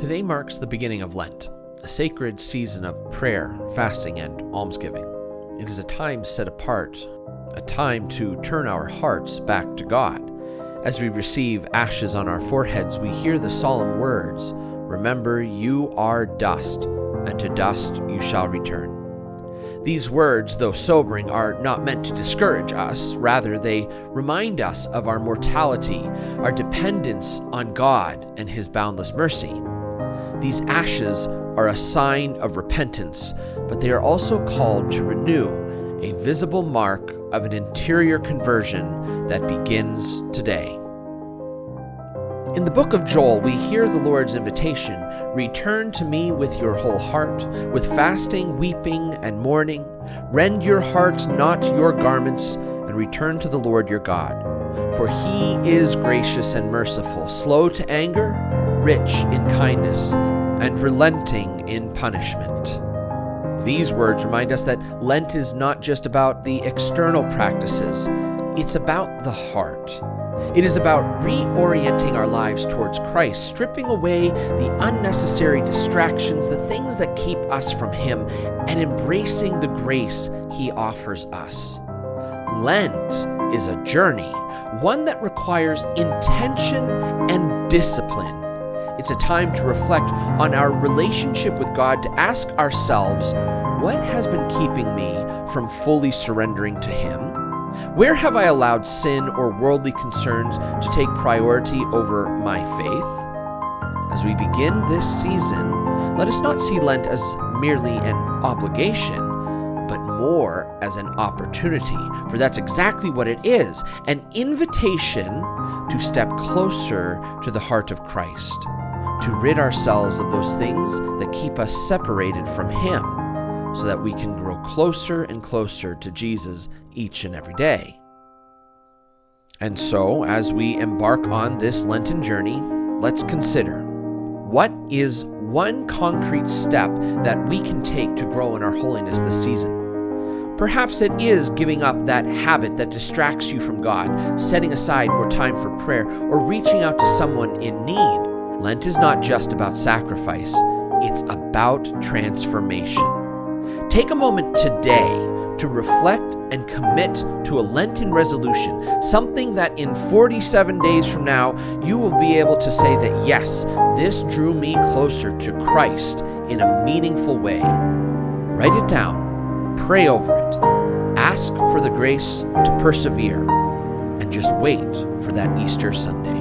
Today marks the beginning of Lent, a sacred season of prayer, fasting, and almsgiving. It is a time set apart, a time to turn our hearts back to God. As we receive ashes on our foreheads, we hear the solemn words, "Remember, you are dust, and to dust you shall return." These words, though sobering, are not meant to discourage us. Rather, they remind us of our mortality, our dependence on God and His boundless mercy. These ashes are a sign of repentance, but they are also called to renew, a visible mark of an interior conversion that begins today. In the book of Joel, we hear the Lord's invitation, "Return to me with your whole heart, with fasting, weeping, and mourning. Rend your hearts, not your garments, and return to the Lord your God. For He is gracious and merciful, slow to anger, rich in kindness, and relenting in punishment." These words remind us that Lent is not just about the external practices, it's about the heart. It is about reorienting our lives towards Christ, stripping away the unnecessary distractions, the things that keep us from Him, and embracing the grace He offers us. Lent is a journey, one that requires intention and discipline. It's a time to reflect on our relationship with God, to ask ourselves, what has been keeping me from fully surrendering to Him? Where have I allowed sin or worldly concerns to take priority over my faith? As we begin this season, let us not see Lent as merely an obligation, but more as an opportunity, for that's exactly what it is, an invitation to step closer to the heart of Christ, to rid ourselves of those things that keep us separated from Him, so that we can grow closer and closer to Jesus each and every day. And so, as we embark on this Lenten journey, let's consider, what is one concrete step that we can take to grow in our holiness this season? Perhaps it is giving up that habit that distracts you from God, setting aside more time for prayer, or reaching out to someone in need. Lent is not just about sacrifice, it's about transformation. Take a moment today to reflect and commit to a Lenten resolution, something that in 47 days from now, you will be able to say that, yes, this drew me closer to Christ in a meaningful way. Write it down, pray over it, ask for the grace to persevere, and just wait for that Easter Sunday.